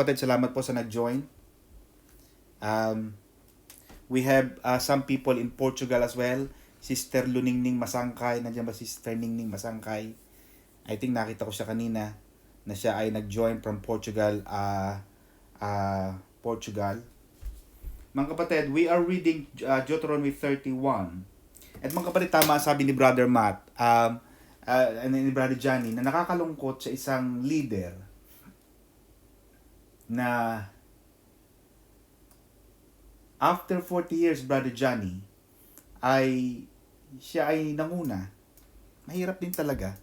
Kapatid, salamat po sa nag-join. Um, we have some people in Portugal as well. Sister Luningning Masangkay. Nandiyan ba Sister Ningning Masangkay? I think nakita ko siya kanina na siya ay nag-join from Portugal. Portugal. Mga kapatid, we are reading Deuteronomy 31. At mga kapatid, tama sabi ni Brother Matt, ni Brother Johnny, na nakakalungkot sa isang leader na after 40 years, Brother Johnny, siya ay nanguna. Mahirap din talaga.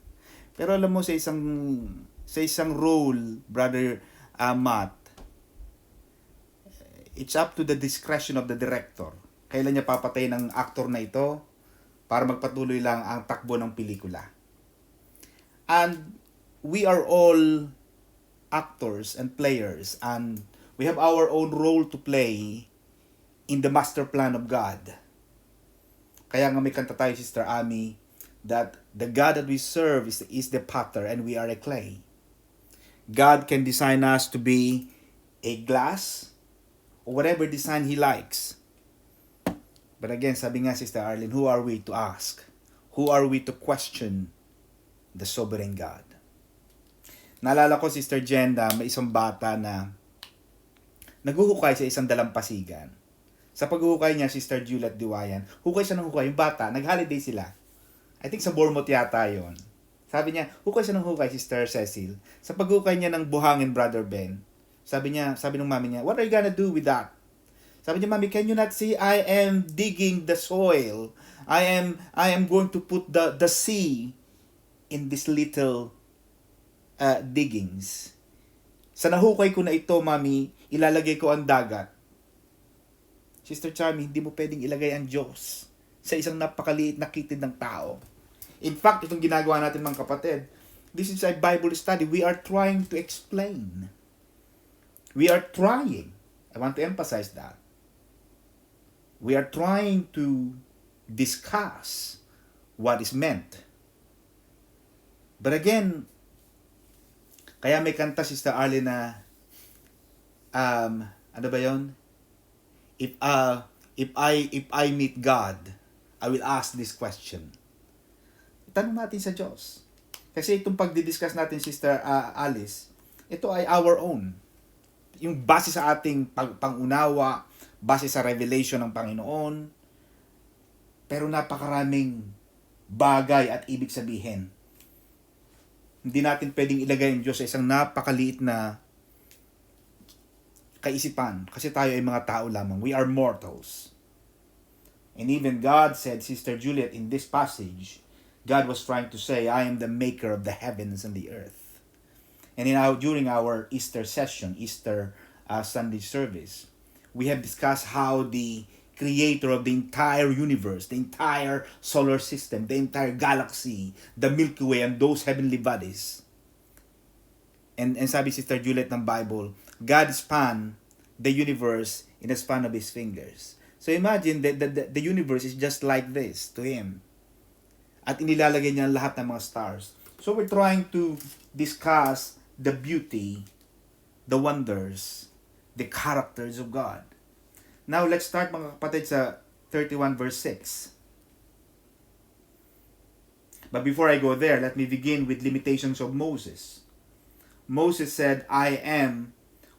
Pero alam mo, sa isang role, Brother Matt, it's up to the discretion of the director. Kailan niya papatay ng actor na ito para magpatuloy lang ang takbo ng pelikula. And we are all actors and players, and we have our own role to play in the master plan of God. Kaya nga may kanta tayo, Sister Ami, that the God that we serve is the potter and we are a clay. God can design us to be a glass or whatever design He likes. But again, sabi nga, Sister Arlene, who are we to ask? Who are we to question the sovereign God? Naalala ko, Sister Jenda, may isang bata na naghuhukay sa isang dalampasigan. Sa paghuhukay niya, Sister Juliet Diwayan, hukay siya ng hukay. Yung bata, nag-holiday sila. I think sa Bournemouth yata yon. Sabi niya, hukay siya ng hukay, Sister Cecil. Sa paghukay niya ng buhangin, Brother Ben, sabi ng mami niya, what are you gonna do with that? Sabi niya, Mami, can you not see I am digging the soil? I am going to put the sea in this little diggings. Sa nahukay ko na ito, Mami, ilalagay ko ang dagat. Sister Charmy, hindi mo pwedeng ilagay ang Diyos sa isang napakaliit na kitid ng tao. In fact, itong ginagawa natin mga kapatid, this is a Bible study. We are trying to explain. We are trying. I want to emphasize that. We are trying to discuss what is meant. But again, kaya may kanta, Sister Arlene, na ano ba yon? If I meet God, I will ask this question. Itanong natin sa Diyos. Kasi itong pagdidiscuss natin, Sister Alice, ito ay our own. Yung base sa ating pangunawa, base sa revelation ng Panginoon, pero napakaraming bagay at ibig sabihin. Hindi natin pwedeng ilagay ang Diyos sa isang napakaliit na kaisipan. Kasi tayo ay mga tao lamang. We are mortals. And even God said, Sister Juliet, in this passage, God was trying to say, I am the maker of the heavens and the earth. And during our Easter session, Easter Sunday service, we have discussed how the creator of the entire universe, the entire solar system, the entire galaxy, the Milky Way, and those heavenly bodies. And sabi Sister Juliet ng Bible, God spanned the universe in the span of His fingers. So imagine that the universe is just like this to Him. At inilalagay niya lahat ng mga stars. So we're trying to discuss the beauty, the wonders, the characters of God. Now, let's start mga kapatid sa 31 verse 6. But before I go there, let me begin with limitations of Moses. Moses said, I am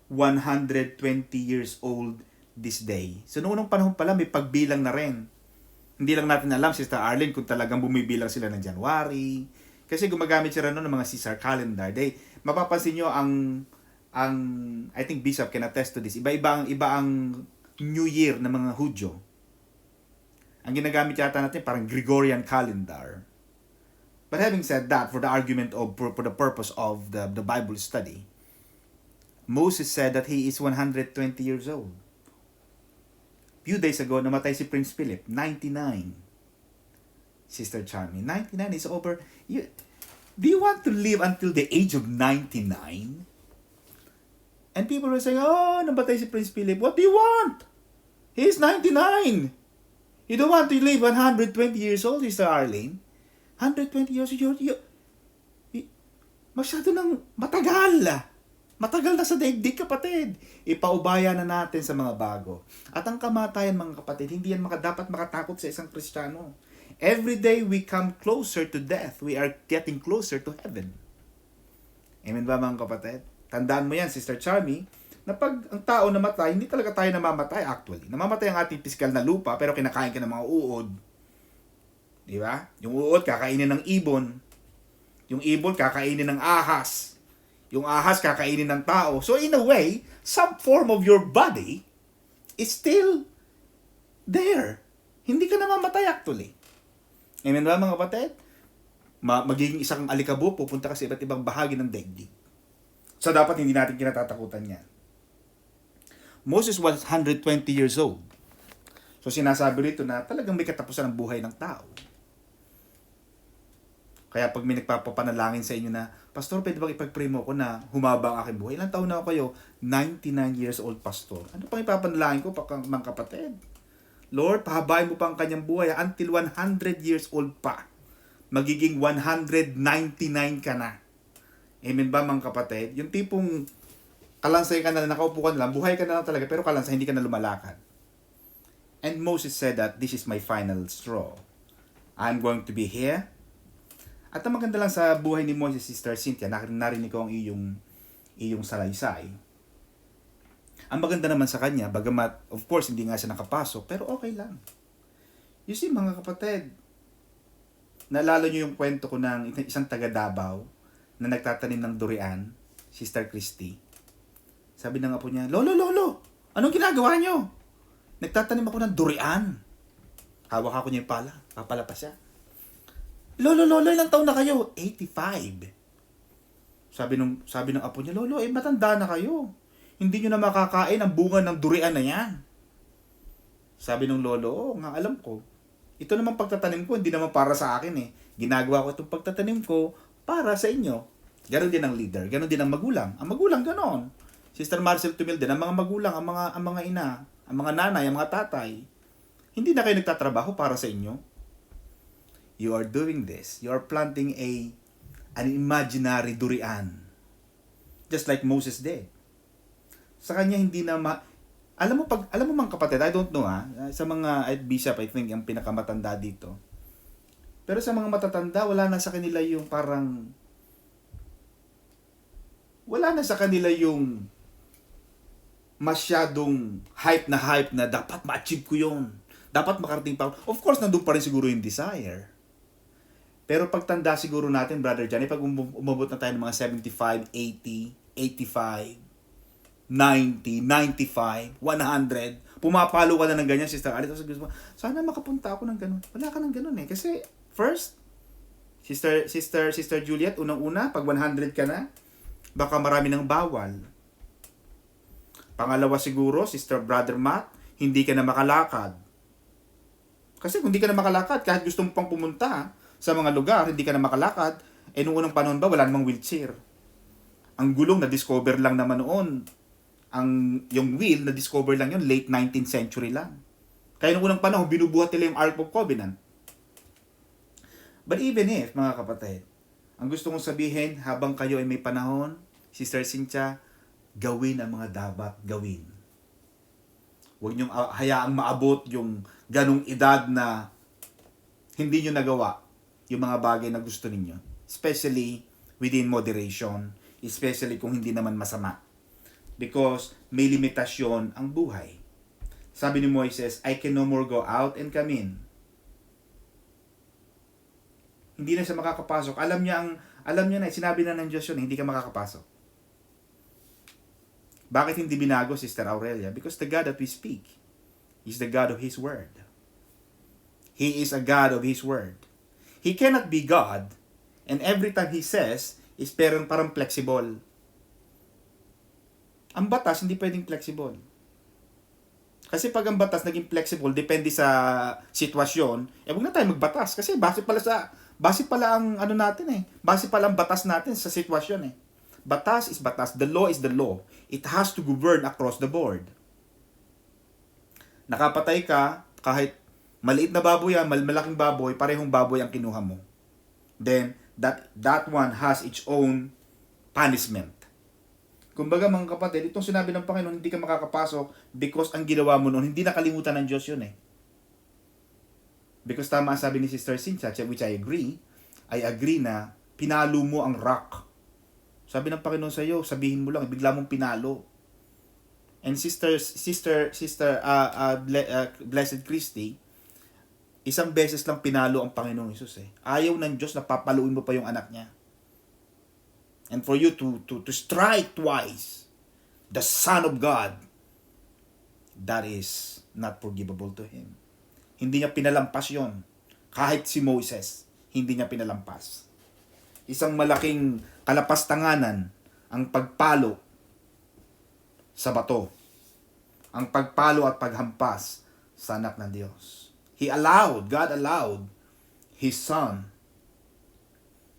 120 years old this day. So, noong unang panahon pala, may pagbilang na rin. Hindi lang natin alam, Sister Arlene, kung talagang bumibilang sila ng January. Kasi gumagamit sila noon ng mga Caesar calendar. Mapapansin nyo I think Bishop can attest to this. Iba ang New Year ng mga Hudyo. Ang ginagamit yata natin parang Gregorian calendar. But having said that, for the argument of for the purpose of the Bible study, Moses said that he is 120 years old. Few days ago, namatay si Prince Philip, 99. Sister Charmy, 99 is over. Do you want to live until the age of 99? And people were saying, oh, namatay si Prince Philip. What do you want? He's 99. You don't want to live 120 years old, Sister Arlene. 120 years old, masyado nang matagal. Matagal na sa daigdig, kapatid. Ipaubaya na natin sa mga bago. At ang kamatayan, mga kapatid, hindi yan dapat makatakot sa isang Kristiyano. Every day we come closer to death, we are getting closer to heaven. Amen ba, mga kapatid? Tandaan mo yan, Sister Charmy, na pag ang tao namatay, hindi talaga tayo namamatay actually. Namamatay ang ating pisikal na lupa, pero kinakain ka ng mga uod. Di ba? Yung uod, kakainin ng ibon. Yung ibon, kakainin ng ahas. Yung ahas, kakainin ng tao. So in a way, some form of your body is still there. Hindi ka namamatay actually. Amen ba, mga kapatid? Magiging isang alikabok, pupunta ka sa iba't ibang bahagi ng daigdig. So dapat hindi natin kinatatakutan yan. Moses was 120 years old. So sinasabi rito na talagang may katapusan ang buhay ng tao. Kaya pag may nagpapapanalangin sa inyo na, Pastor, pwede bang ipag-pray mo ko na humaba ang aking buhay? Ilang taon na ako kayo? 99 years old, Pastor. Ano pang ipapanalangin ko, mga kapatid? Lord, pahabain mo pa ang kanyang buhay until 100 years old pa. Magiging 199 ka na. Amen ba, mga kapatid? Yung tipong kalansay ka na, nakaupo ka na lang, buhay ka na lang talaga, pero kalansay, hindi ka na lumalakad. And Moses said that this is my final straw. I'm going to be here. At ang maganda lang sa buhay ni Moses, Sister Cynthia, narinig ko ang iyong salaysay. Ang maganda naman sa kanya, bagamat, of course, hindi nga siya nakapasok, pero okay lang. You see, mga kapatid, naalala niyo yung kwento ko ng isang taga Davao na nagtatanim ng durian, Sister Christy. Sabi na nga po niya, Lolo, anong ginagawa niyo? Nagtatanim ako ng durian. Hawak ako niya yung pala, papala pa siya. Lolo, ilang taon na kayo? 85. Sabi ng apo niya, Lolo, matanda na kayo. Hindi nyo na makakain ang bunga ng durian na yan. Sabi ng lolo, nga alam ko. Ito naman pagtatanim ko, hindi naman para sa akin eh. Ginagawa ko itong pagtatanim ko para sa inyo. Ganon din ang leader, ganon din ang magulang. Ang magulang ganon. Sister Marcel Tumil din, ang mga magulang, ang mga ina, ang mga nanay, ang mga tatay. Hindi na kayo nagtatrabaho para sa inyo. You are doing this. You are planting an imaginary durian. Just like Moses did. Sa kanya hindi na alam mo mga kapatid, I don't know sa mga bishop I think ang pinakamatanda dito. Pero sa mga matatanda, wala na sa kanila yung masyadong hype na dapat ma-achieve ko yun. Dapat makarating pa. Of course, nandun pa rin siguro yung desire. Pero pagtanda siguro natin, Brother Johnny, pag umabot na tayo ng mga 75, 80, 85, 90, 95, 100, pumapalo ka na ng ganyan, Sister Alice. Sana makapunta ako ng ganun. Wala ka ng ganun eh. Kasi, first, Sister Juliet, unang-una, pag 100 ka na, baka marami ng bawal. Pangalawa siguro, Brother Matt, hindi ka na makalakad. Kasi kung hindi ka na makalakad, kahit gusto mo pang pumunta sa mga lugar, hindi ka na makalakad, nung unang panahon ba, wala namang wheelchair. Ang gulong na-discover lang naman noon. Yung wheel, na-discover lang yun, late 19th century lang. Kaya nung unang panahon, binubuhat nila yung Ark of Covenant. But even if, mga kapatid, ang gusto kong sabihin, habang kayo ay may panahon, Sister Cynthia, gawin ang mga dapat gawin. Huwag niyong hayaang maabot yung ganong edad na hindi niyo nagawa yung mga bagay na gusto ninyo. Especially within moderation. Especially kung hindi naman masama. Because may limitasyon ang buhay. Sabi ni Moises, I can no more go out and come in. Hindi na siya makakapasok. Alam niya na, sinabi na ng Diyos yun, hindi ka makakapasok. Bakit hindi binago, Sister Aurelia? Because the God that we speak is the God of His Word. He is a God of His Word. He cannot be God, and every time He says, is parang flexible. Ang batas, hindi pwedeng flexible. Kasi pag ang batas naging flexible, depende sa sitwasyon, huwag na tayo magbatas. Kasi base pala ang base pala ang batas natin sa sitwasyon eh. Batas is batas. The law is the law. It has to govern across the board. Nakapatay ka, kahit maliit na baboy yan, malaking baboy, parehong baboy ang kinuha mo. Then, that one has its own punishment. Kumbaga mga kapatid, itong sinabi ng Panginoon, hindi ka makakapasok because ang ginawa mo noon, hindi nakalimutan ng Diyos yun eh. Because tama ang sabi ni Sister Cynthia, which I agree na pinalo mo ang rock. Sabi ng Panginoon sa iyo, sabihin mo lang, bigla mong pinalo. And Blessed Christy, isang beses lang pinalo ang Panginoong Hesus eh. Ayaw ng Diyos na papaluin mo pa yung anak niya. And for you to strike twice the Son of God, that is not forgivable to Him. Hindi niya pinalampas yon. Kahit si Moses, hindi niya pinalampas. Isang malaking kalapastanganan ang pagpalo sa bato. Ang pagpalo at paghampas sa anak ng Diyos. God allowed His Son,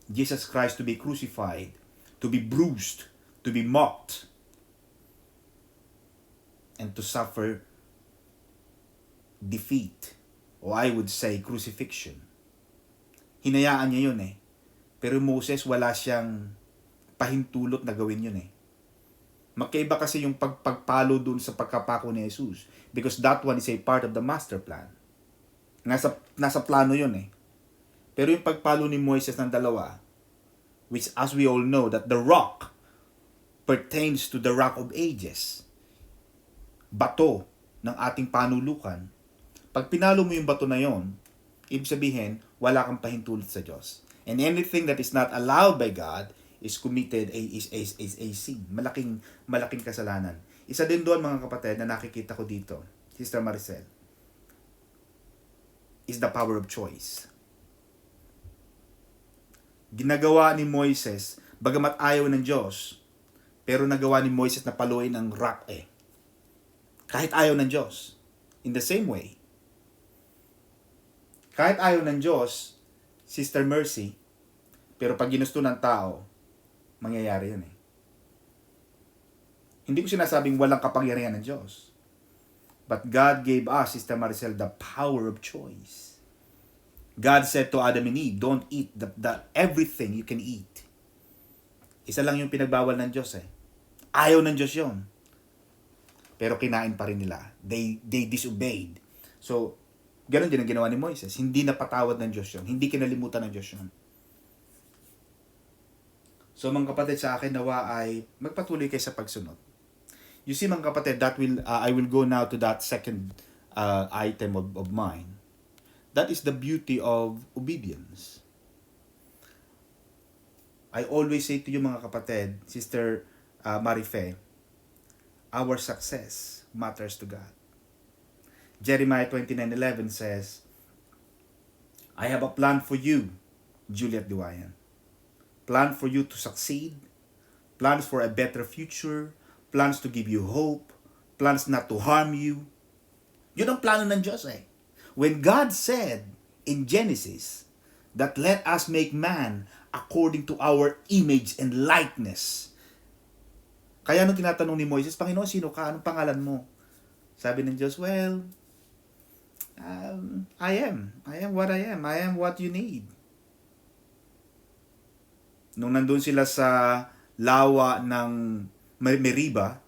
Jesus Christ, to be crucified, to be bruised, to be mocked, and to suffer defeat, or I would say crucifixion. Hinayaan niya yun eh. Pero Moses, wala siyang pahintulot na gawin yun eh. Magkaiba kasi yung pagpalo dun sa pagkapako ni Jesus, because that one is a part of the master plan. Nasa plano yun eh. Pero yung pagpalo ni Moises ng dalawa, which as we all know that the rock pertains to the rock of ages, bato ng ating panulukan. Pag pinalo mo yung bato na yon, ibig sabihin, wala kang pahintulot sa Diyos. And anything that is not allowed by God is committed is a sin. Malaking kasalanan. Isa din doon mga kapatid na nakikita ko dito, Sister Maricel, is the power of choice. Ginagawa ni Moises, bagamat ayaw ng Diyos, pero nagawa ni Moises na paluin ang rock eh. Kahit ayaw ng Diyos. In the same way, kahit ayaw ng Diyos, Sister Mercy, pero pag ginusto ng tao, mangyayari yun eh. Hindi ko sinasabing walang kapangyarihan ng Diyos. But God gave us, Sister Maricel, the power of choice. God said to Adam and Eve, don't eat everything you can eat. Isa lang yung pinagbawal ng Diyos eh. Ayaw ng Diyos yun. Pero kinain pa rin nila. They disobeyed. So, ganun din ang ginawa ni Moises. Hindi napatawad ng Diyos yun. Hindi kinalimutan ng Diyos yun. So, mga kapatid, sa akin nawa ay magpatuloy kayo sa pagsunod. You see, mga kapatid, I will go now to that second item of mine. That is the beauty of obedience. I always say to you mga kapatid, Sister Marife, our success matters to God. Jeremiah 29:11 says, I have a plan for you, Juliet Duayan. Plan for you to succeed, plans for a better future, plans to give you hope, plans not to harm you. Yun ang plano ng Diyos eh. When God said in Genesis that let us make man according to our image and likeness. Kaya nung tinatanong ni Moises, Panginoon, sino ka? Anong pangalan mo? Sabi ng Diyos, well, I am what I am. I am what you need. Nung nandun sila sa lawa ng Meriba,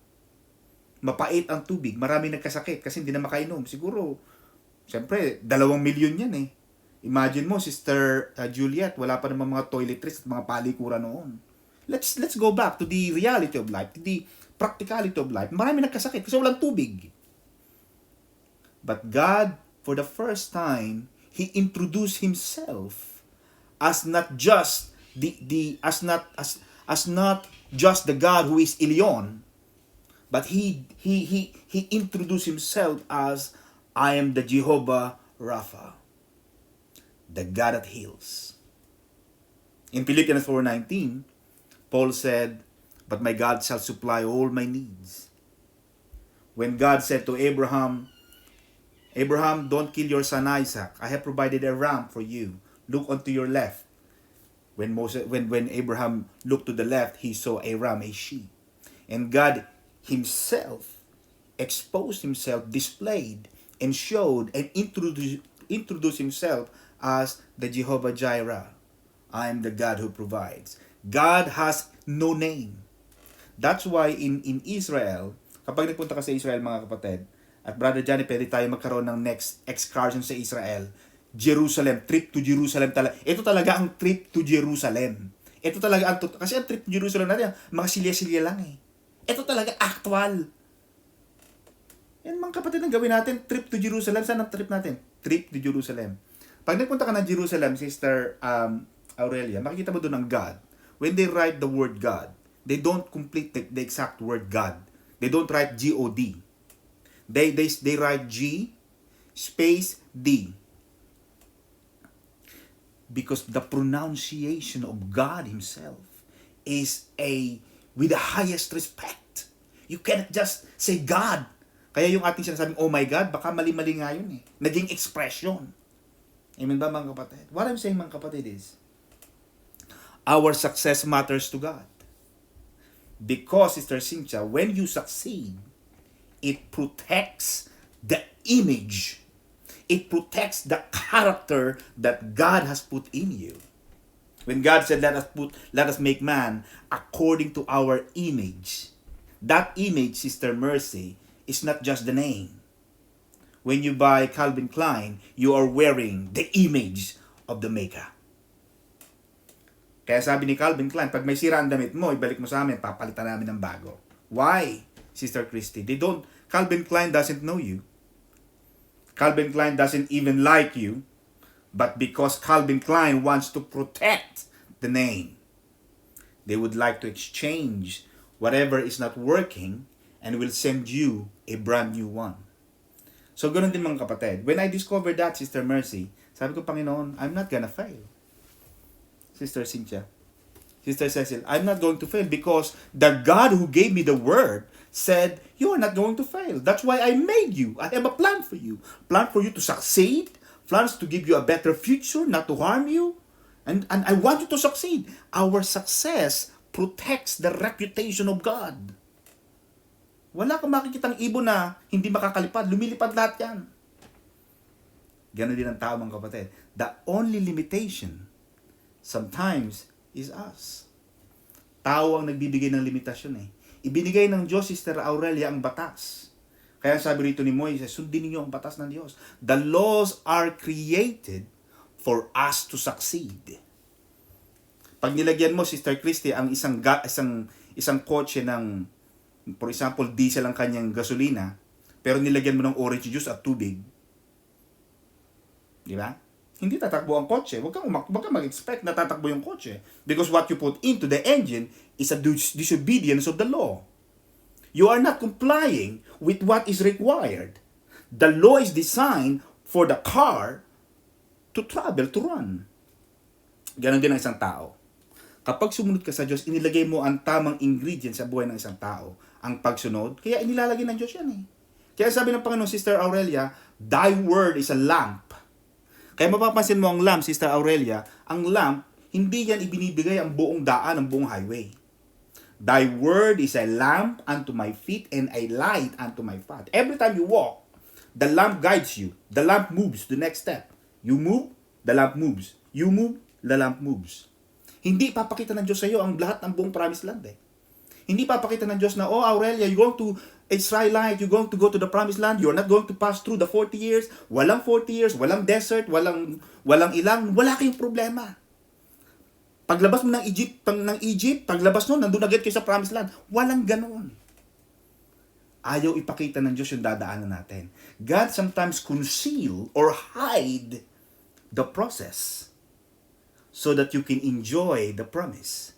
mapait ang tubig. Maraming nagkasakit kasi hindi na makainom. Siguro, siyempre, 2 milyon yan eh. Imagine mo, Sister Juliet, wala pa namang mga toiletries at mga palikuran noon. Let's go back to the reality of life, to the practicality of life. Marami nagkasakit kasi walang tubig. But God, for the first time, He introduced Himself as not just as not just the God who is Elyon, but He introduced Himself as I am the Jehovah Rapha, the God that heals. In Philippians 4:19, Paul said, but my God shall supply all my needs. When God said to Abraham, don't kill your son Isaac. I have provided a ram for you. Look unto your left. When Abraham looked to the left, he saw a ram, a sheep. And God Himself exposed Himself, displayed, and showed and introduced Himself as the Jehovah Jireh. I am the God who provides. God has no name. That's why in Israel, kapag nagpunta ka sa Israel mga kapatid, at Brother Johnny, pwede tayo magkaroon ng next excursion sa Israel. Jerusalem, trip to Jerusalem talaga. Ito talaga ang trip to Jerusalem. Ito talaga ang kasi ang trip to Jerusalem natin, mga silya-silya lang eh. Ito talaga actual. Yan mga kapatid ang gawin natin, trip to Jerusalem. Saan ang trip natin? Trip to Jerusalem. Pag nagpunta ka ng Jerusalem, Sister Aurelia, makikita mo doon ang God. When they write the word God, they don't complete the exact word God. They don't write G-O-D. They write G space D. Because the pronunciation of God Himself is with the highest respect. You cannot just say God. Kaya yung ating sinasabing, oh my God, baka mali-mali nga yun eh. Naging expression. Amen ba mga kapatid? What I'm saying mga kapatid is, our success matters to God. Because, Sister Cynthia, when you succeed, it protects the image. It protects the character that God has put in you. When God said, let us make man according to our image. That image, Sister Mercy, is not just the name. When you buy Calvin Klein, you are wearing the image of the maker. Kaya sabi ni Calvin Klein, pag may sira ang damit mo, ibalik mo sa amin, papalitan namin ng bago. Why, Sister Christy? Calvin Klein doesn't know you. Calvin Klein doesn't even like you. But because Calvin Klein wants to protect the name, they would like to exchange whatever is not working and will send you a brand new one. So, ganun din mga kapatid. When I discovered that, Sister Mercy, sabi ko, Panginoon, I'm not gonna fail. Sister Cynthia, Sister Cecil, I'm not going to fail because the God who gave me the word said, you are not going to fail. That's why I made you. I have a plan for you. Plan for you to succeed. Plans to give you a better future, not to harm you. And I want you to succeed. Our success protects the reputation of God. Wala kang makikitang ibon na hindi makakalipad. Lumilipad lahat yan. Ganon din ang tao mga kapatid. The only limitation sometimes is us. Tao ang nagbibigay ng limitasyon eh. Ibinigay ng Diyos, Sister Aurelia, ang batas. Kaya sabi rito ni Moises, sundin niyo ang batas ng Diyos. The laws are created for us to succeed. Pag nilagyan mo, Sister Christy, ang isang kotse ng, for example, diesel ang kanyang gasolina, pero nilagyan mo ng orange juice at tubig, di ba? Hindi tatakbo ang kotse. Huwag kang mag-expect na tatakbo yung kotse. Because what you put into the engine is a disobedience of the law. You are not complying with what is required. The law is designed for the car to travel, to run. Ganon din ang isang tao. Kapag sumunod ka sa Diyos, inilagay mo ang tamang ingredient sa buhay ng isang tao. Ang pagsunod, kaya inilalagay ng Diyos yan eh. Kaya sabi ng Panginoon, Sister Aurelia, thy word is a lamp. Kaya mapapansin mo ang lamp, Sister Aurelia, ang lamp, hindi yan ibinibigay ang buong daan, ang buong highway. Thy word is a lamp unto my feet and a light unto my path. Every time you walk, the lamp guides you. The lamp moves to the next step. You move, the lamp moves. You move, the lamp moves. Hindi papakita ng Diyos sa iyo ang lahat ng buong promised land eh. Hindi papakita ng Diyos na, oh Aurelia, you're going to Israelite, you're going to go to the promised land, you're not going to pass through the 40 years, walang 40 years, walang desert, walang ilang, wala kayong problema. Paglabas mo ng Egypt, paglabas mo, nandun agad kayo sa promised land. Walang ganoon. Ayaw ipakita ng Diyos yung dadaanan natin. God sometimes conceal or hide the process so that you can enjoy the promise.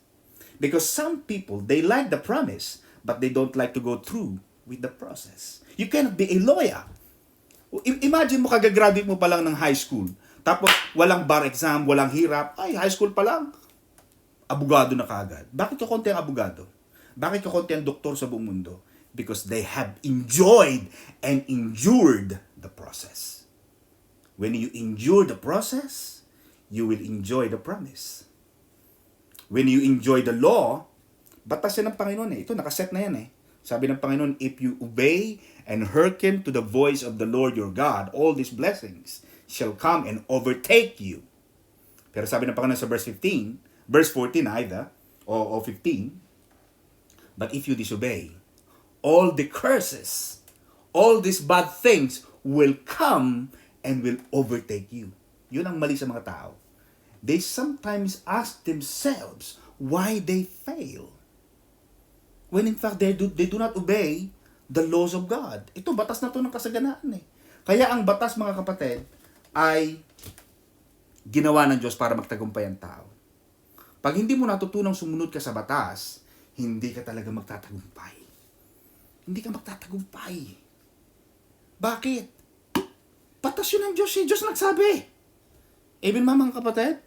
Because some people, they like the promise, but they don't like to go through with the process. You cannot be a lawyer. Imagine mo, kagagraduate mo pa lang ng high school, tapos walang bar exam, walang hirap, ay, high school pa lang, abogado na kaagad. Bakit ka konti ang abogado? Bakit ka konti ang doktor sa buong mundo? Because they have enjoyed and endured the process. When you endure the process, you will enjoy the promise. When you enjoy the law, batas yan ng Panginoon eh. Ito, nakaset na yan eh. Sabi ng Panginoon, if you obey and hearken to the voice of the Lord your God, all these blessings shall come and overtake you. Pero sabi ng Panginoon sa verse 14 either, o 15, But if you disobey, all the curses, all these bad things will come and will overtake you. Yun ang mali sa mga tao. They sometimes ask themselves why they fail. When in fact, they do not obey the laws of God. Ito, batas na to ng kasaganaan eh. Kaya ang batas, mga kapatid, ay ginawa ng Diyos para magtagumpay ang tao. Pag hindi mo natutunang sumunod ka sa batas, hindi ka talaga magtatagumpay. Hindi ka magtatagumpay. Bakit? Batas yun ng Diyos eh. Diyos nagsabi. Amen, mga kapatid?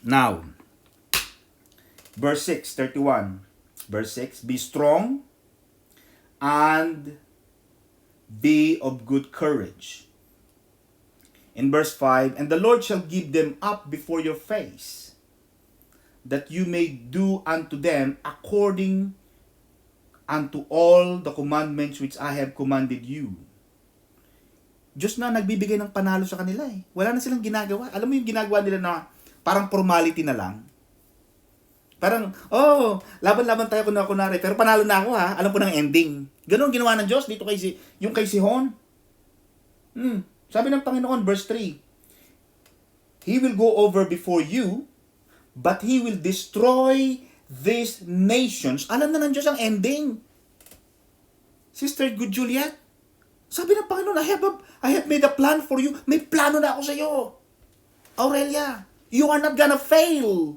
Now, verse 6, 31. Verse 6, be strong and be of good courage. In verse 5, and the Lord shall give them up before your face, that you may do unto them according unto all the commandments which I have commanded you. Diyos na nagbibigay ng panalo sa kanila eh. Wala na silang ginagawa. Alam mo yung ginagawa nila na parang formality na lang? Parang, laban-laban tayo kunwari, pero panalo na ako ha. Alam ko ng ending. Ganon ginawa ng Diyos dito kay Sihon. Sabi ng Panginoon, verse 3, He will go over before you, but He will destroy these nations. Alam na ng Diyos ang ending. Sister Good Juliet, sabi ng Panginoon, I have made a plan for you. May plano na ako sa iyo. Aurelia, you are not gonna fail.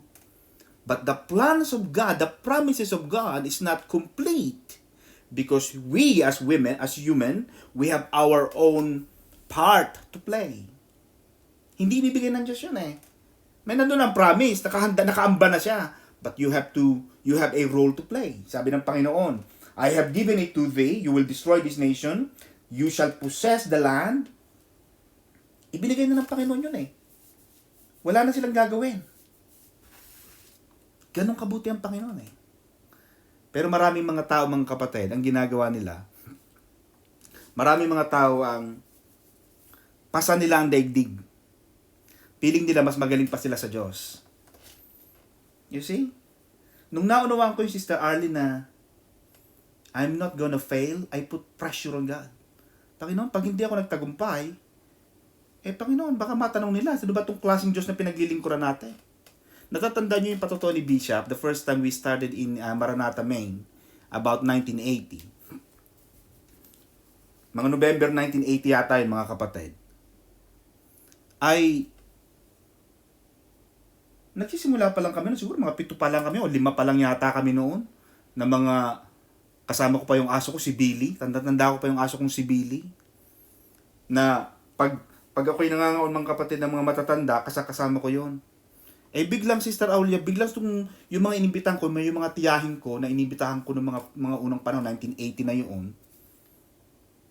But the plans of God, the promises of God is not complete. Because we as women, as human, we have our own part to play. Hindi bibigyan ng Diyos yun eh. May nandun ang promise, nakaamba na siya. But you have a role to play. Sabi ng Panginoon, I have given it to thee, you will destroy this nation, you shall possess the land. Ibinigay na ng Panginoon yun eh. Wala na silang gagawin. Ganun kabuti ang Panginoon eh. Pero maraming mga tao, mga kapatid, ang ginagawa nila, maraming mga tao ang pasan nila ang daigdig. Piling nila mas magaling pa sila sa Diyos. You see? Nung naunawaan ko yung Sister Arlene na I'm not gonna fail, I put pressure on God. Panginoon, pag hindi ako nagtagumpay, Panginoon, baka matanong nila, sino ba itong klaseng Diyos na pinaglilingkuran natin? Natatandaan niyo yung patutuo ni Bishop, the first time we started in Maranatha, Maine, about 1980. Mga November 1980 yata yun, mga kapatid. Ay, nagsisimula pa lang kami, siguro mga 7 pa lang kami, o 5 pa lang yata kami noon, na mga, kasama ko pa yung aso ko, si Billy. Tanda ko pa yung aso kong si Billy. Na, pag ako'y nangangaon mga kapatid ng mga matatanda, kasama ko yon. Biglang Sister Aulia, biglang yung mga inibitahan ko, may yung mga tiyahin ko na inibitahan ko ng mga unang panahon, 1980 na yun,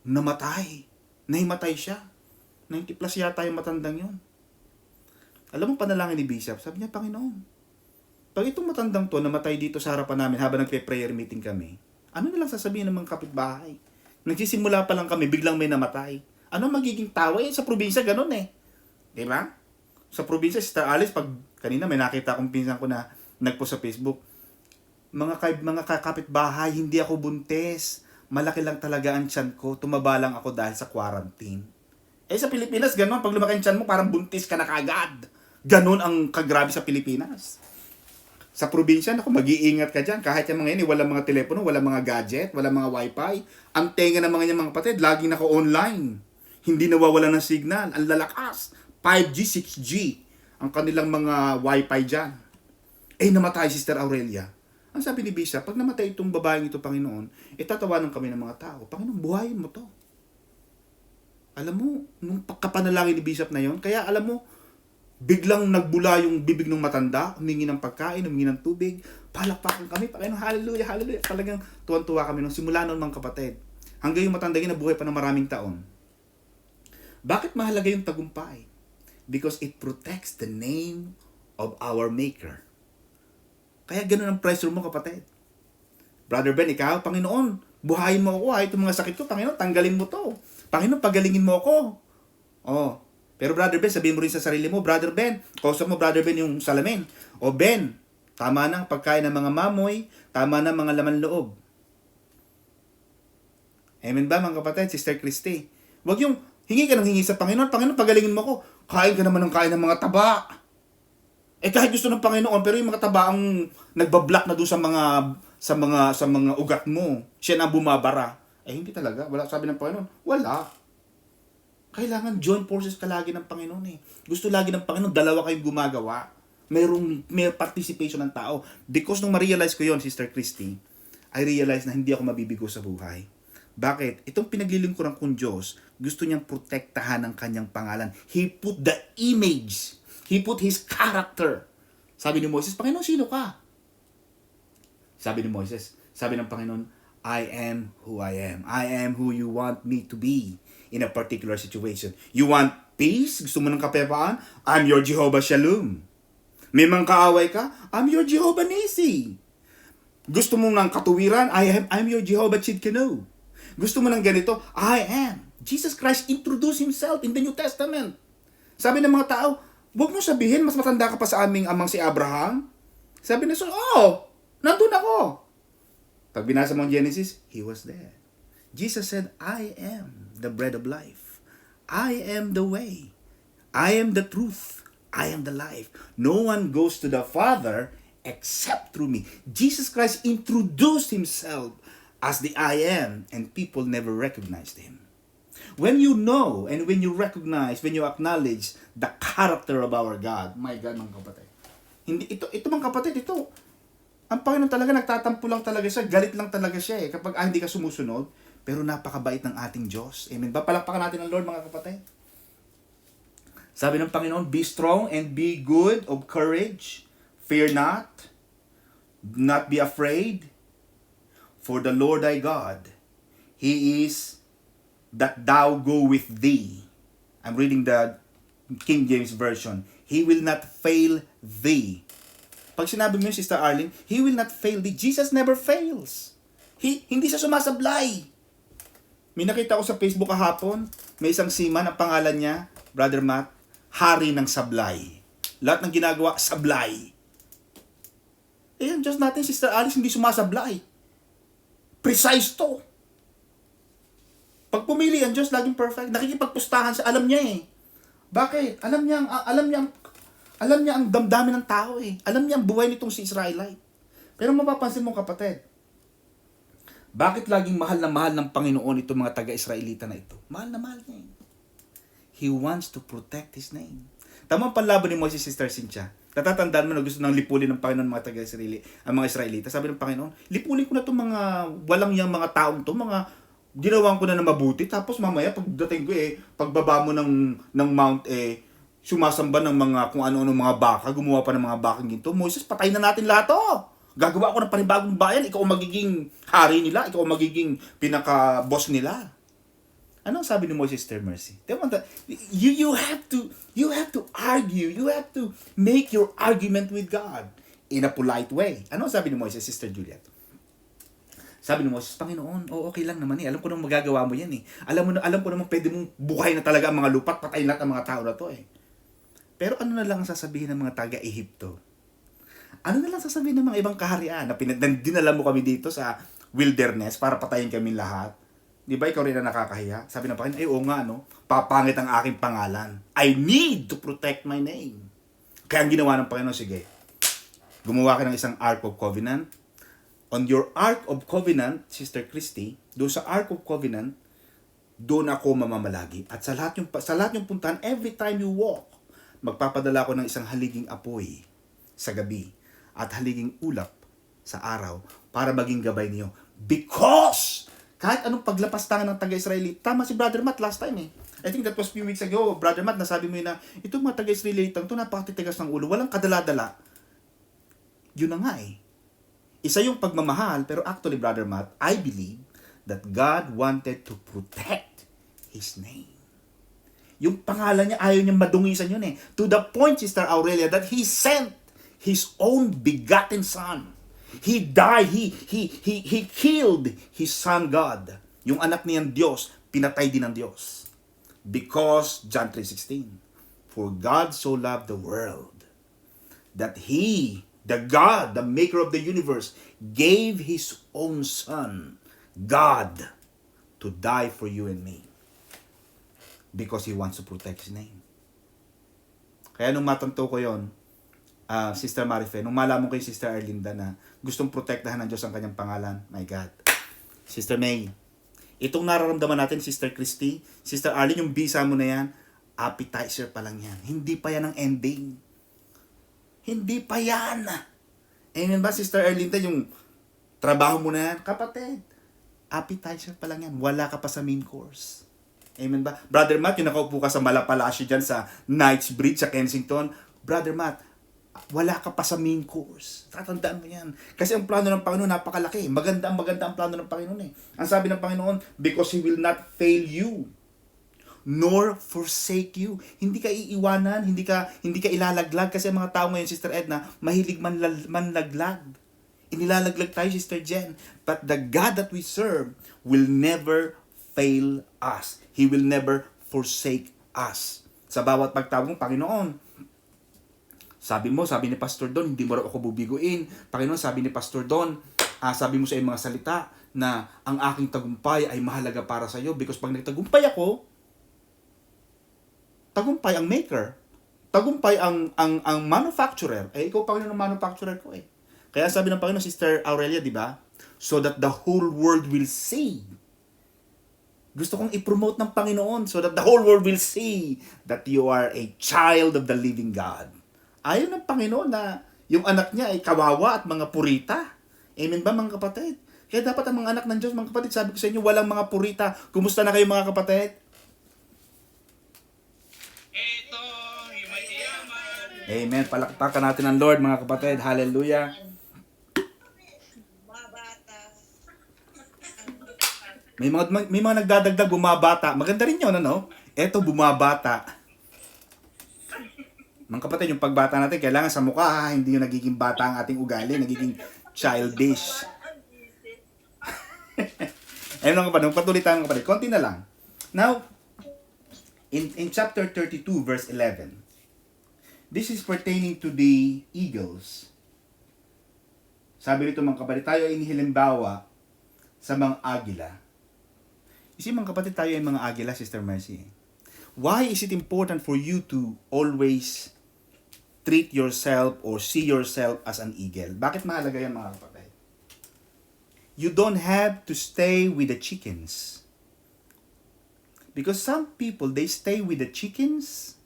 namatay. Nahimatay siya. 90 plus yata yung matandang yun. Alam mo panalangin ni Bishop, sabi niya, Panginoon, pag itong matandang to namatay dito sa harapan namin habang nagpe-prayer meeting kami, ano na lang sasabihin ng mga kapitbahay? Nagsisimula pa lang kami, biglang may namatay. Ano magiging tawa? Sa probinsya, ganun eh. Diba? Sa probinsya, Sister Alice, pag kanina may nakita akong pinsan ko na nagpost sa Facebook, mga kapitbahay, hindi ako buntis. Malaki lang talaga ang tiyan ko. Tumaba lang ako dahil sa quarantine. Sa Pilipinas, ganun. Pag lumaki ang tiyan mo, parang buntis ka na kagad. Ganun ang kagrabe sa Pilipinas. Sa probinsya, mag-iingat ka dyan. Kahit yung mga yun, walang mga telepono, walang mga gadget, walang mga wifi. Ang tenga ng mga kapatid, laging naka-online. Hindi nawawala ng signal. Ang lalakas. 5G, 6G. Ang kanilang mga wifi dyan. Namatay, Sister Aurelia. Ang sabi ni Bishop, pag namatay itong babaeng ito, Panginoon, tatawanan kami ng mga tao. Panginoon, buhayin mo to. Alam mo, nung pagkapanalangin ni Bishop na yon, kaya alam mo, biglang nagbula yung bibig ng matanda, humingi ng pagkain, humingi ng tubig, palakpakan kami, Panginoon, hallelujah, hallelujah. Talagang tuwan-tuwa kami nung simula noon, mga kapatid. Hanggang yung matanda yung nabuhay pa ng maraming taon. Bakit mahalaga yung tagumpay? Because it protects the name of our Maker. Kaya ganun ang pressure mo, kapatid. Brother Ben, ikaw, Panginoon, buhayin mo ako, itong mga sakit ko, Panginoon, tanggalin mo to. Panginoon, pagalingin mo ako. Pero Brother Ben, sabihin mo rin sa sarili mo, Brother Ben, kausap mo, Brother Ben, yung salamin. Ben, Tama na ang pagkain ng mga mamoy, tama na mga laman loob. Amen ba mga kapatid, Sister Christy? Huwag yung hingi ka ng hingi sa Panginoon. Panginoon, pagalingin mo ko. Kain ka naman ng kain ng mga taba. Kahit gusto ng Panginoon, pero yung mga taba ang nagbablock na doon sa mga ugat mo. Siya na bumabara. Hindi talaga. Wala, sabi ng Panginoon, wala. Kailangan joint forces ka lagi ng Panginoon Gusto lagi ng Panginoon, dalawa kayong gumagawa. May participation ng tao. Because nung ma-realize ko yon, Sister Christy, I realized na hindi ako mabibigo sa buhay. Bakit? Itong pinaglilingkuran kong Diyos, gusto niyang protektahan ang kanyang pangalan. He put the image. He put His character. Sabi ni Moses, Panginoon, sino ka? Sabi ni Moses, sabi ng Panginoon, I am who I am. I am who you want me to be in a particular situation. You want peace? Gusto mo ng kapayapaan? I'm your Jehovah Shalom. May mga kaaway ka? I'm your Jehovah Nisi. Gusto mo ng katuwiran? I'm your Jehovah Chidkenu. Gusto mo ng ganito? I am. Jesus Christ introduced Himself in the New Testament. Sabi ng mga tao, huwag mo sabihin, mas matanda ka pa sa aming amang si Abraham. Sabi na, nandun ako. Pag binasa mo ang Genesis, He was there. Jesus said, I am the bread of life. I am the way. I am the truth. I am the life. No one goes to the Father except through me. Jesus Christ introduced Himself as the I am, and people never recognized Him. When you know, and when you recognize, when you acknowledge the character of our God, my God, mga kapatid. Ito mga kapatid, ang Panginoon talaga, nagtatampo lang talaga siya, galit lang talaga siya kapag hindi ka sumusunod, pero napakabait ng ating Diyos. Amen ba? Palakpakan natin ang Lord, mga kapatid. Sabi ng Panginoon, be strong and be good of courage. Fear not. Do not be afraid. For the Lord thy God, He is that thou go with thee. I'm reading the King James Version. He will not fail thee. Pag sinabi mo yun, Sister Arlene, He will not fail thee. Jesus never fails. Hindi siya sumasablay. May nakita ko sa Facebook kahapon, may isang seaman, ang pangalan niya, Brother Matt, Hari ng Sablay. Lahat ng ginagawa, sablay. Ang Diyos natin, Sister Alice, hindi sumasablay. Precise to. Pag pumili ang Diyos, laging perfect. Nakikipagpustahan siya, alam niya Bakit? Alam niya ang damdamin ng tao Alam niya ang buhay nitong si Israelite. Pero mapapansin mo, kapatid, bakit laging mahal na mahal ng Panginoon itong mga taga-Israelita na ito? Mahal na mahal niya He wants to protect His name. Tamang panlaban ni Moses, Sister Cynthia. Natatandaan mo na gusto nang lipulin ng Panginoon mga ang mga Israelita. Sabi ng Panginoon, lipulin ko na itong mga walang yang mga taong to, mga ginawan ko na mabuti. Tapos mamaya pagdating ko pagbaba mo ng mount sumasamba ng mga kung ano-ano mga baka, gumawa pa ng mga bakang ginto. Moses, patay na natin lahat to. Gagawa ko ng panibagong bayan, ikaw ang magiging hari nila, ikaw ang magiging pinaka-boss nila. Ano sabi ni Moses, Sister Mercy? You have to argue. You have to make your argument with God in a polite way. Ano sabi ni Moses, Sister Juliet? Sabi ni Moses, Panginoon, okay lang naman Alam ko nang magagawa mo yan Alam ko naman pwede mong buhay na talaga ang mga lupa at patayin lahat ang mga tao na to Pero ano na lang ang sasabihin ng mga taga-Ehipto? Ano na lang sasabihin ng mga ibang kaharian na dinala mo kami dito sa wilderness para patayin kami lahat? Di ba ikaw rin na nakakahiya? Sabi ng Panginoon, oo nga, papangit ang aking pangalan. I need to protect my name. Kaya ang ginawa ng Panginoon, sige, gumawa ka ng isang Ark of Covenant. On your Ark of Covenant, Sister Christy, doon sa Ark of Covenant, doon ako mamamalagi. At sa lahat yung puntahan, every time you walk, magpapadala ko ng isang haliging apoy sa gabi at haliging ulap sa araw para maging gabay niyo. Because kahit anong paglapastangan ng taga-Israelita, tama si Brother Matt last time I think that was few weeks ago, Brother Matt, nasabi mo na, itong mga taga-Israelita, ito napakatitigas ng ulo, walang kadala-dala. Yun na nga Isa yung pagmamahal, pero actually, Brother Matt, I believe that God wanted to protect His name. Yung pangalan niya, ayaw niyang madungisan yun To the point, Sister Aurelia, that He sent His own begotten Son. He died, he killed His Son God. Yung anak niyang Diyos, pinatay din ng Diyos. Because, John 3:16, for God so loved the world that He the God, the maker of the universe, gave His own Son, God, to die for you and me. Because He wants to protect His name. Kaya nung matanto ko yon, Sister Marife, nung malaman ko yung Sister Arlinda na gustong protektahan ng Diyos ang kanyang pangalan, my God. Sister May, itong nararamdaman natin, Sister Christy, Sister Arlene, yung visa mo na yan, appetizer pa lang yan. Hindi pa yan ang ending. Hindi pa yan. Amen ba, Sister Arlinda, yung trabaho mo na yan? Kapatid, appetizer pa lang yan. Wala ka pa sa main course. Amen ba? Brother Matt, yung nakaupo ka sa Malapalasyo dyan sa Knightsbridge sa Kensington, Brother Matt, wala ka pa sa main course. Tatandaan mo yan. Kasi ang plano ng Panginoon napakalaki. Maganda ang plano ng Panginoon eh. Ang sabi ng Panginoon, because He will not fail you, nor forsake you. Hindi ka iiwanan, hindi ka ilalaglag. Kasi ang mga tao ngayon, Sister Edna, mahilig manlaglag. Inilalaglag tayo, Sister Jen. But the God that we serve will never fail us. He will never forsake us. Sa bawat pagtawag mo, Panginoon, sabi ni Pastor Don, hindi mo raw ako bubiguin. Panginoon, sabi ni Pastor Don, sabi mo sa iyong mga salita na ang aking tagumpay ay mahalaga para sa iyo because pag nagtagumpay ako, tagumpay ang maker. Tagumpay ang manufacturer. Ikaw, Panginoon, ang manufacturer ko eh. Kaya sabi ng Panginoon, Sister Aurelia, di ba? So that the whole world will see. Gusto kong i-promote ng Panginoon so that the whole world will see that you are a child of the living God. Ayaw ng Panginoon na yung anak niya ay kawawa at mga purita. Amen ba, mga kapatid? Kaya dapat ang mga anak ng Diyos, mga kapatid, sabi ko sa inyo, walang mga purita. Kumusta na kayo, mga kapatid? Amen. Palakpakan natin ang Lord, mga kapatid. Hallelujah. May mga nagdadagdag bumabata. Maganda rin 'yon, ano? Eto bumabata. Mga kapatid, yung pagbata natin kailangan sa mukha, hindi yung nagiging bata ang ating ugali, nagiging childish. Ayun mga kapatid, patuloy tayo mga kapatid. Konti na lang. Now, in chapter 32 verse 11. This is pertaining to the eagles. Sabi rito mga kapatid, tayo ay inihilimbawa sa mga agila. Isip mga kapatid, tayo ay mga agila, Sister Mercy. Why is it important for you to always treat yourself or see yourself as an eagle? Bakit mahalaga yan mga kapatid? You don't have to stay with the chickens. Because some people, they stay with the chickens.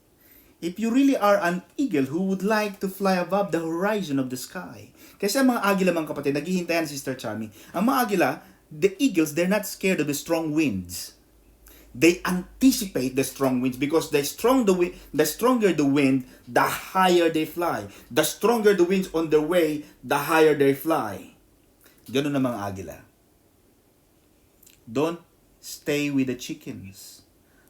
If you really are an eagle who would like to fly above the horizon of the sky. Kasi ang mga agila mga kapatid, naghihintayan Sister Charmy. Ang mga agila, the eagles, they're not scared of the strong winds. They anticipate the strong winds because the stronger the wind, the higher they fly. The stronger the winds on their way, the higher they fly. Ganun ang mga agila. Don't stay with the chickens.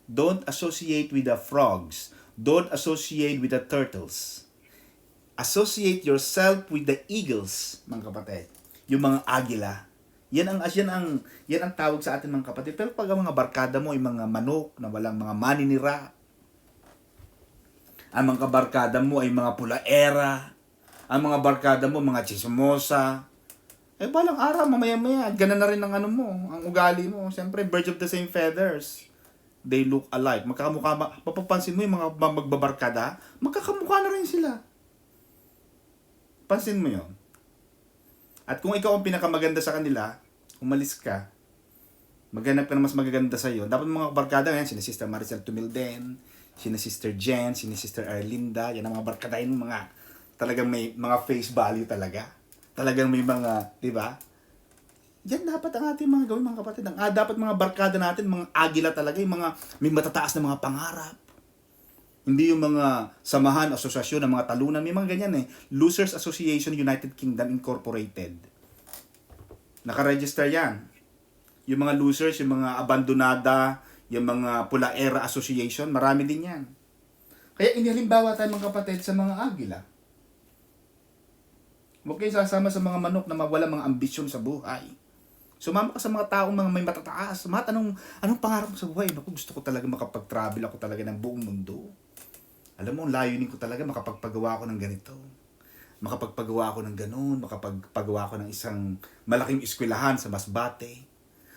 Don't associate with the frogs. Don't associate with the turtles. Associate yourself with the eagles, mga kapatid. Yung mga agila. Yan ang tawag sa atin mga kapatid. Pero pag ang mga barkada mo ay mga manok na walang mga maninira, ang mga barkada mo ay mga pulaera, ang mga barkada mo mga chismosa, balang araw, mamaya-maya, gana na rin ang ang ugali mo. Siyempre, birds of the same feathers. They look alike. Magkakamukha, mapapansin mo yung mga magbabarkada, magkakamukha na rin sila. Pansin mo yun. At kung ikaw ang pinakamaganda sa kanila, umalis ka, maghanap ka na mas magaganda sa iyo. Dapat mga barkada ngayon, sina Sister Maricel Tumilden, sina Sister Jen, sina Sister Arlinda, yan ang mga barkadain, mga talagang may mga face value talaga. Talagang may mga, di ba? Yan dapat ang ating mga gawin mga kapatid. Dapat mga barkada natin, mga agila talaga, yung mga may matataas na mga pangarap. Hindi yung mga samahan, asosasyon ng mga talunan, may mga ganyan eh. Losers Association United Kingdom Incorporated. Nakaregister yan. Yung mga losers, yung mga abandonada, yung mga pulaera association, marami din yan. Kaya inihalimbawa tayo mga kapatid sa mga agila. Huwag kayo sasama sa mga manok na mawala mga ambisyon sa buhay. Sumama ka sa mga taong mga may matataas. Anong pangarap mo sa buhay? Naku, gusto ko talaga makapag-travel ako talaga ng buong mundo. Alam mo, layunin ko talaga makapagpagawa ako ng ganito. makapagpagawa ako ng ganun, makapagpagawa ako ng isang malaking eskwelahan sa Masbate.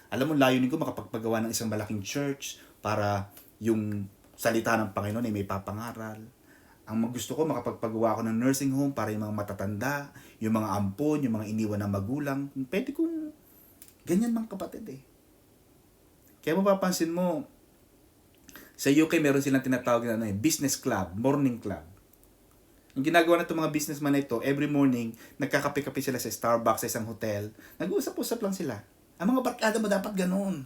Alam mo, layunin ko makapagpagawa ng isang malaking church para yung salita ng Panginoon ay may papangaral. Ang gusto ko, makapagpagawa ako ng nursing home para yung mga matatanda, yung mga ampon, yung mga iniwan ng magulang. Pwede kong ganyan mga kapatid eh. Kaya mapapansin mo, sa UK meron silang tinatawag na business club, morning club. Ang ginagawa na itong mga businessman na ito, every morning, nagkakape-kape sila sa Starbucks, sa isang hotel. Nag-uusap-usap lang sila. Ang mga barkada mo dapat ganun.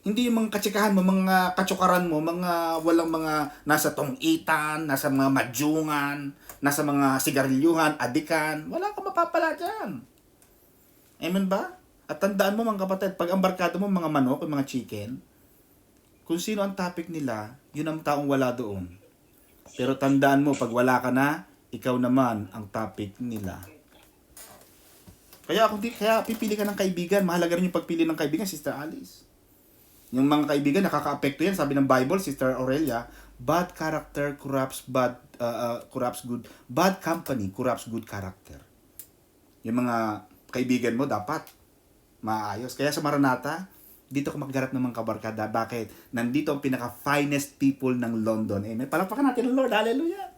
Hindi yung mga katsikahan mo, mga katsukaran mo, mga walang mga nasa tongitan, nasa mga madyungan, nasa mga sigarilyuhan, adikan. Wala kang mapapala dyan. Amen ba? At tandaan mo mga kapatid, pag ang barkada mo mga manok, mga chicken, kung sino ang topic nila, yun ang taong wala doon. Pero tandaan mo, pag wala ka na, ikaw naman ang topic nila. Kaya pipili ka ng kaibigan. Mahalaga rin yung pagpili ng kaibigan, Sister Alice. Yung mga kaibigan, nakaka-apekto yan. Sabi ng Bible, Sister Aurelia, bad character corrupts good. Bad company corrupts good character. Yung mga kaibigan mo, dapat maayos. Kaya sa Maranatha, dito ka maggarap ng mga kabarkada. Bakit? Nandito ang pinaka-finest people ng London. Amen. Palakpakan natin ang Lord. Hallelujah.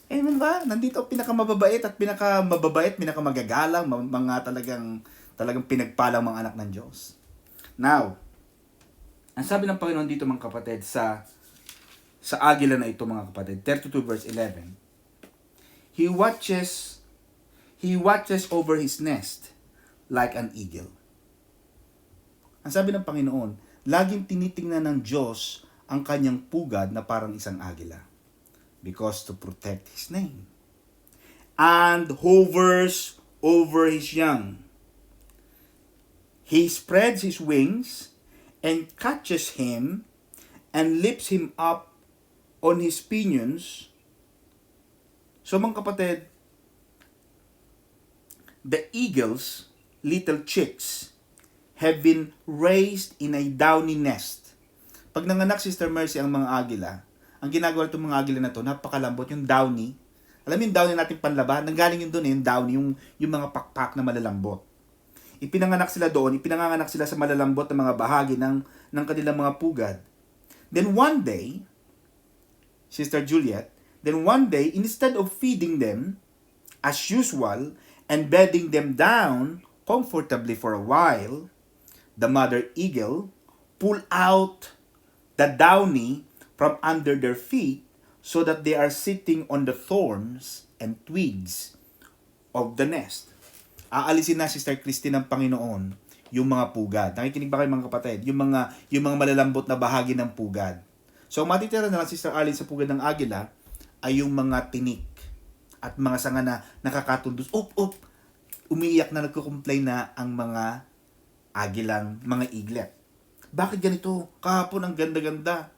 Amen ba? Nandito ang pinakamababait at pinakamagagalang, mga talagang pinagpalang mga anak ng Diyos. Now, ang sabi ng Panginoon dito mga kapatid sa agila na ito mga kapatid, 32 verse 11, He watches over His nest like an eagle. Ang sabi ng Panginoon, laging tinitingnan ng Diyos ang kanyang pugad na parang isang agila. Because to protect His name. And hovers over His young. He spreads His wings and catches him and lifts him up on his pinions. So mga kapatid, the eagle's little chicks have been raised in a downy nest. Pag nanganak, Sister Mercy, ang mga agila, ang ginagawa itong mga agila na to, napakalambot, yung downy. Alam mo yung downy natin panlaban? Nanggaling yun doon, yung downy, yung mga pakpak na malalambot. Ipinanganak sila doon, ipinanganak sila sa malalambot na mga bahagi ng kanilang mga pugad. Then one day, Sister Juliet, instead of feeding them as usual and bedding them down comfortably for a while, the mother eagle pull out the downy from under their feet so that they are sitting on the thorns and twigs of the nest. Aalisin na, Sister Christine, ng Panginoon yung mga pugad. Nakikinig ba kayo mga kapatid? Yung mga malalambot na bahagi ng pugad. So, matitira na lang, Sister Arlene, sa pugad ng agila ay yung mga tinik at mga sanga na nakakatundos. Umiiyak na, nagko-complain na ang mga agilang, mga eaglet. Bakit ganito? Kahapon ang ganda-ganda.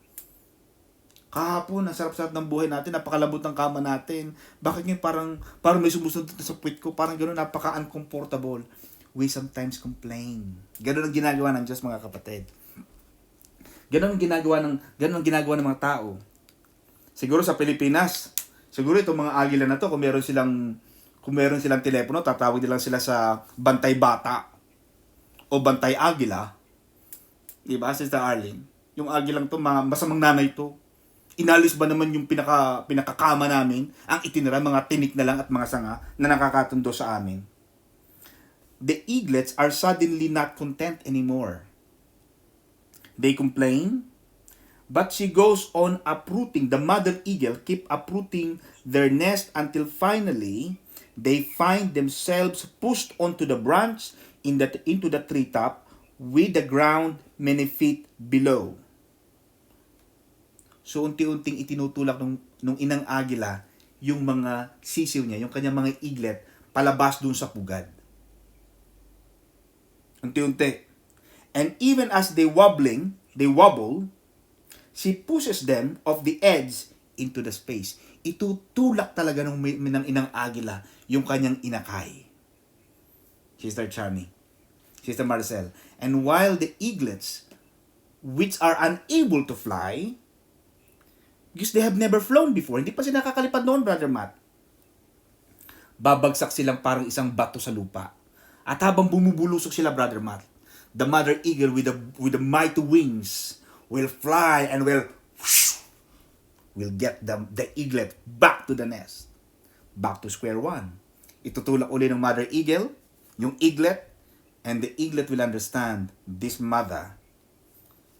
Kahapon, ang sarap-sarap ng buhay natin, napakalambot ng kama natin. Bakit ngayon parang may sumusunod sa puwit ko, parang gano'n, napaka-uncomfortable. We sometimes complain. Gano'n ang ginagawa ng Diyos, mga kapatid. Gano'n ang ginagawa ng mga tao. Siguro sa Pilipinas, siguro itong mga agila na to, kung meron silang telepono, tatawag nila sila sa Bantay Bata o Bantay Agila. Diba, Sister Arlene? Yung agilang to, masamang nanay to. Inalis ba naman yung pinakakama namin, ang itinira, mga tinik na lang at mga sanga na nakakatundo sa amin. The eaglets are suddenly not content anymore. They complain, but she goes on uprooting. The mother eagle keep uprooting their nest until finally they find themselves pushed onto the branch into the treetop with the ground many feet below. So, unti-unting itinutulak nung inang agila yung mga sisiw niya, yung kanyang mga eaglet, palabas dun sa pugad. Unti-unti. And even as they wobble, she pushes them off the edge into the space. Itutulak talaga ng inang agila yung kanyang inakay. Sister Chani, Sister Marcel. And while the eaglets, which are unable to fly, because they have never flown before. Hindi pa sila nakakalipad noon, Brother Matt. babagsak silang parang isang bato sa lupa. At habang bumubulusok sila, Brother Matt, the mother eagle with the mighty wings will fly and will get the eaglet back to the nest. Back to square one. Itutulak uli ng mother eagle, yung eaglet, and the eaglet will understand, this mother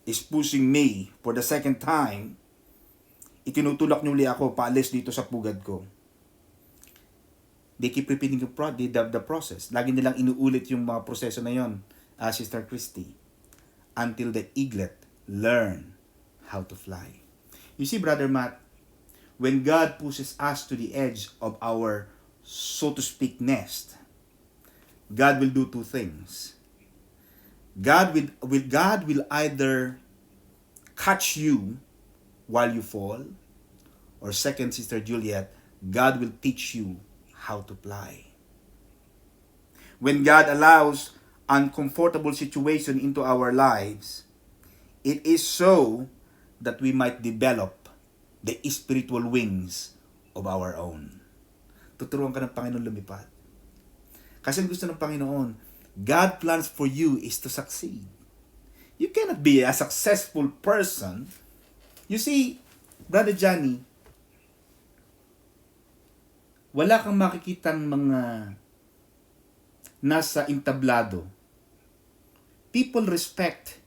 is pushing me for the second time. Itinutulak niyo uli ako paalis dito sa pugad ko. They keep repeating the process. Lagi nilang inuulit yung mga proseso na yon, Sister Christy, until the eaglet learn how to fly. You see, Brother Matt, when God pushes us to the edge of our, so to speak, nest, God will do two things. God will either catch you while you fall, or second, Sister Juliet, God will teach you how to fly. When God allows uncomfortable situation into our lives, it is so that we might develop the spiritual wings of our own. Tuturuan ka ng Panginoon lumipad. Kasi ang gusto ng Panginoon, God plans for you is to succeed. You cannot be a successful person. You see, Brother Johnny, wala kang makikitang mga nasa entablado. People respect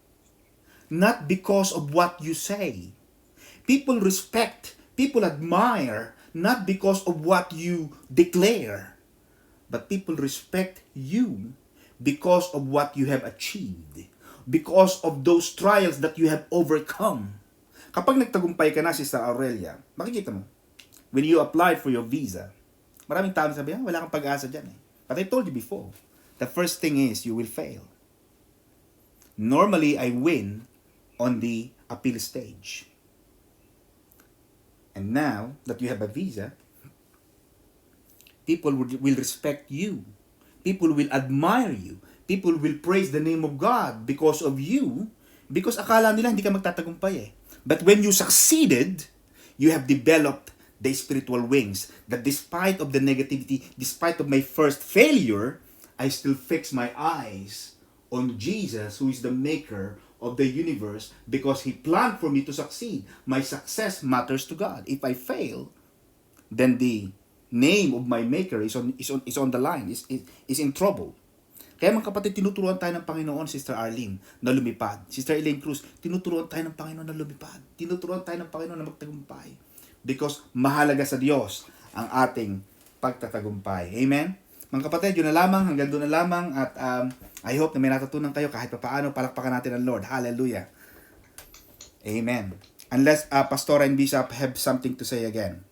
not because of what you say. People respect, people admire not because of what you declare. But people respect you because of what you have achieved. Because of those trials that you have overcome. Kapag nagtagumpay ka na, Sister Aurelia, makikita mo, when you applied for your visa, maraming tao sabi, wala kang pag-asa dyan eh. But I told you before, the first thing is you will fail. Normally, I win on the appeal stage. And now that you have a visa, people will respect you. People will admire you. People will praise the name of God because of you, because akala nila hindi ka magtatagumpay eh. But when you succeeded, you have developed the spiritual wings that despite of the negativity, despite of my first failure, I still fix my eyes on Jesus, who is the maker of the universe, because He planned for me to succeed. My success matters to God. If I fail, then the name of my maker is on the line, is in trouble. Kaya mga kapatid, tinuturuan tayo ng Panginoon, Sister Arlene, na lumipad. Sister Elaine Cruz, tinuturuan tayo ng Panginoon na lumipad. Tinuturuan tayo ng Panginoon na magtagumpay. Because mahalaga sa Diyos ang ating pagtatagumpay. Amen? Mga kapatid, yun na lamang, hanggang doon na lamang. At I hope na may natutunan kayo kahit papaano, palakpakan natin ang Lord. Hallelujah. Amen. Unless Pastor and Bishop have something to say again.